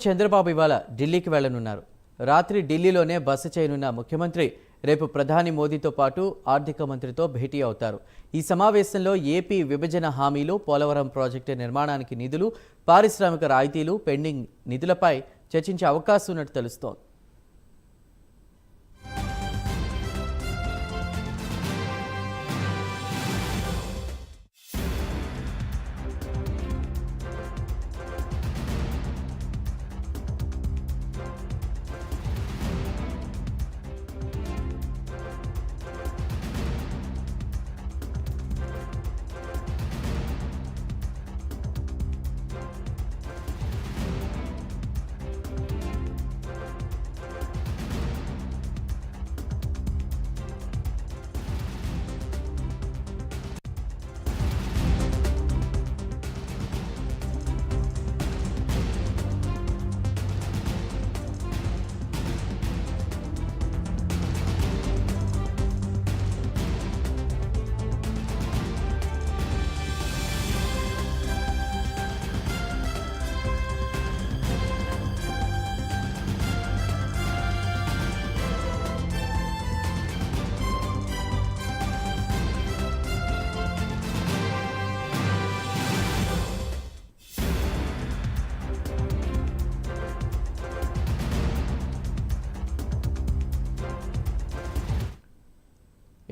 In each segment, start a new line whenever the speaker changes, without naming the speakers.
చంద్రబాబు ఇవాళ ఢిల్లీకి వెళ్లనున్నారు. రాత్రి ఢిల్లీలోనే బస చేయనున్న ముఖ్యమంత్రి రేపు ప్రధాని మోదీతో పాటు ఆర్థిక మంత్రితో భేటీ అవుతారు. ఈ సమావేశంలో ఏపీ విభజన హామీలు, పోలవరం ప్రాజెక్టు నిర్మాణానికి నిధులు, పారిశ్రామిక రాయితీలు, పెండింగ్ నిధులపై చర్చించే అవకాశం ఉన్నట్టు తెలుస్తోంది.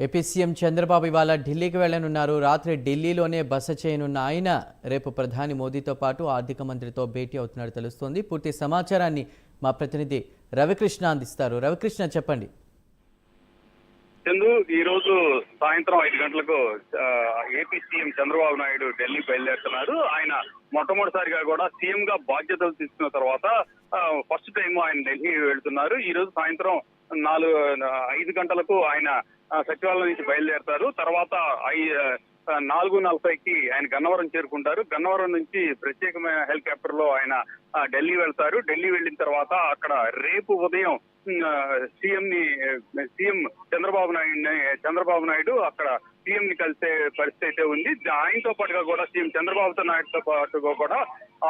ఏపీ సీఎం చంద్రబాబు ఇవాళ ఢిల్లీకి వెళ్లనున్నారు. రాత్రి ఢిల్లీలోనే బస చేయనున్న ఆయన రేపు ప్రధాని మోదీతో పాటు ఆర్థిక మంత్రితో భేటీ అవుతున్నట్టు తెలుస్తోంది. పూర్తి సమాచారాన్ని మా ప్రతినిధి రవికృష్ణ అందిస్తారు. రవికృష్ణ, చెప్పండి.
చందు, ఈ రోజు సాయంత్రం 5 గంటలకు ఏపీ సీఎం చంద్రబాబు నాయుడు ఢిల్లీ బయలుదేరుతున్నారు. ఆయన మొట్టమొదటిసారిగా కూడా సీఎం గా బాధ్యతలు తీసుకున్న తర్వాత ఫస్ట్ టైం ఆయన ఢిల్లీ వెళ్తున్నారు. ఈ రోజు సాయంత్రం 5 గంటలకు ఆయన సచివాలయం నుంచి బయలుదేరతారు. తర్వాత 4:40కి ఆయన గన్నవరం చేరుకుంటారు. గన్నవరం నుంచి ప్రత్యేకమైన హెలికాప్టర్ లో ఆయన ఢిల్లీ వెళ్తారు. ఢిల్లీ వెళ్ళిన తర్వాత అక్కడ రేపు ఉదయం సీఎం చంద్రబాబు నాయుడు అక్కడ సీఎం ని కలిసే పరిస్థితి అయితే ఉంది. ఆయనతో పాటుగా కూడా సీఎం చంద్రబాబు నాయుడుతో పాటుగా కూడా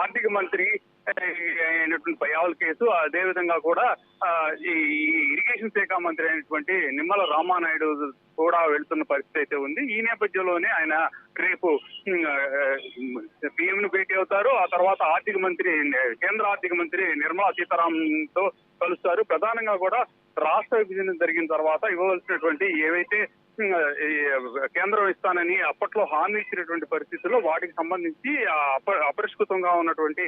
ఆర్థిక మంత్రి అయినటువంటి పయ్యావుల కేసు, అదే విధంగా కూడా ఈ ఇరిగేషన్ శాఖ మంత్రి అయినటువంటి నిమ్మల రామానాయుడు కూడా వెళ్తున్న పరిస్థితి అయితే ఉంది. ఈ నేపథ్యంలోనే ఆయన రేపు సీఎం ను భేటీ అవుతారు. ఆ తర్వాత కేంద్ర ఆర్థిక మంత్రి నిర్మలా సీతారామన్ తో కలుస్తారు. ప్రధానంగా కూడా రాష్ట్ర విభజన జరిగిన తర్వాత ఇవ్వవలసినటువంటి ఏవైతే కేంద్రం ఇస్తానని అప్పట్లో హామీ ఇచ్చినటువంటి పరిస్థితుల్లో వాటికి సంబంధించి అపరిష్కృతంగా ఉన్నటువంటి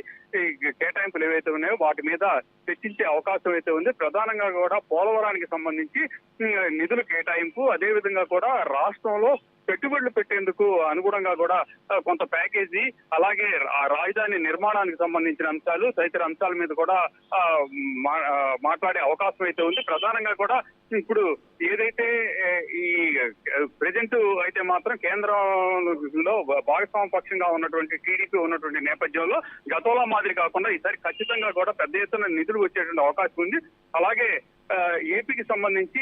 కేటాయింపులు ఏవైతే ఉన్నాయో వాటి మీద చర్చించే అవకాశం అయితే ఉంది. ప్రధానంగా కూడా పోలవరానికి సంబంధించి నిధుల కేటాయింపు, అదే విధంగా కూడా రాష్ట్రంలో పెట్టుబడులు పెట్టేందుకు అనుగుణంగా కూడా కొంత ప్యాకేజీ, అలాగే ఆ రాజధాని నిర్మాణానికి సంబంధించిన అంశాలు, తదితర అంశాల మీద కూడా మాట్లాడే అవకాశం అయితే ఉంది. ప్రధానంగా కూడా ఇప్పుడు ఏదైతే ఈ ప్రెజెంట్ అయితే మాత్రం కేంద్రంలో భాగస్వామ్య పక్షంగా ఉన్నటువంటి టీడీపీ ఉన్నటువంటి నేపథ్యంలో గతంలో మాదిరి కాకుండా ఈసారి ఖచ్చితంగా కూడా పెద్ద ఎత్తున నిధులు వచ్చేటువంటి అవకాశం ఉంది. అలాగే ఏపీకి సంబంధించి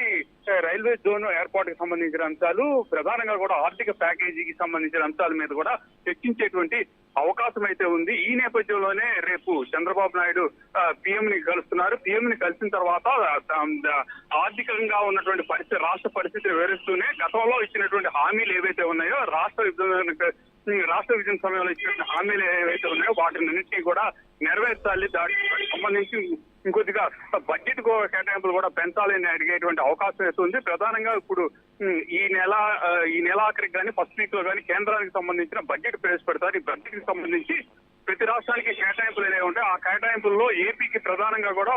రైల్వే జోన్ ఏర్పాటుకు సంబంధించిన అంశాలు, ప్రధానంగా కూడా ఆర్థిక ప్యాకేజీకి సంబంధించిన అంశాల మీద కూడా చర్చించేటువంటి అవకాశం అయితే ఉంది. ఈ నేపథ్యంలోనే రేపు చంద్రబాబు నాయుడు పీఎం ని కలుస్తున్నారు. పీఎం ని కలిసిన తర్వాత ఆర్థికంగా ఉన్నటువంటి రాష్ట్ర పరిస్థితిని వివరిస్తూనే గతంలో ఇచ్చినటువంటి హామీలు ఏవైతే ఉన్నాయో రాష్ట్ర విభజన సమయంలో ఇచ్చిన హామీలు ఏవైతే ఉన్నాయో వాటిని కూడా నెరవేర్చాలి. దానికి సంబంధించి ఇంకొద్దిగా బడ్జెట్ కేటాయింపులు కూడా పెంచాలని అడిగేటువంటి అవకాశం అవుతుంది. ప్రధానంగా ఇప్పుడు ఈ నెల ఆఖరికి కానీ ఫస్ట్ వీక్ లో కానీ కేంద్రానికి సంబంధించిన బడ్జెట్ ప్రవేశపెడతారు. ఈ బడ్జెట్ కి సంబంధించి ప్రతి రాష్ట్రానికి కేటాయింపులు అనేవి ఉంటాయి. ఆ కేటాయింపుల్లో ఏపీకి ప్రధానంగా కూడా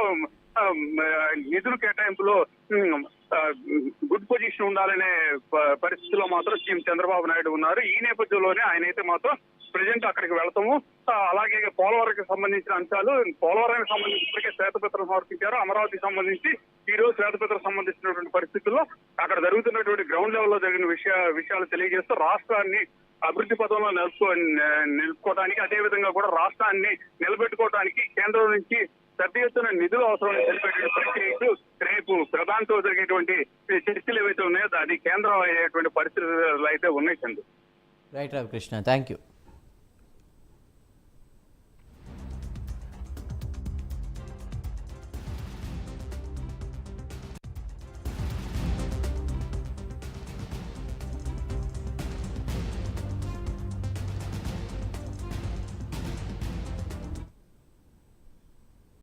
నిధుల కేటాయింపులో గుడ్ పొజిషన్ ఉండాలనే పరిస్థితిలో మాత్రం సీఎం చంద్రబాబు నాయుడు ఉన్నారు. ఈ నేపథ్యంలోనే ఆయన అయితే మాత్రం ప్రజెంట్ అక్కడికి వెళ్తాము. అలాగే పోలవరంకి సంబంధించిన అంశాలు, పోలవరానికి సంబంధించి ఇప్పటికే శ్వేతపత్రం సమర్పించారు. అమరావతికి సంబంధించి ఈ రోజు శ్వేతపత్రం సంబంధించినటువంటి పరిస్థితుల్లో అక్కడ జరుగుతున్నటువంటి గ్రౌండ్ లెవెల్లో జరిగిన విషయాలు తెలియజేస్తూ రాష్ట్రాన్ని అభివృద్ధి పథంలో నిలుపుకోవడానికి, అదే విధంగా కూడా రాష్ట్రాన్ని నిలబెట్టుకోవడానికి కేంద్రం నుంచి పెద్ద ఎత్తున నిధులు అవసరం తెలిపేటువంటి ప్రక్రియకు రేపు ప్రధానితో జరిగేటువంటి చర్చలు ఏవైతే ఉన్నాయో అది కేంద్రం అయ్యేటువంటి పరిస్థితులు అయితే ఉన్నాయి.
Right Ravikrishna, thank you.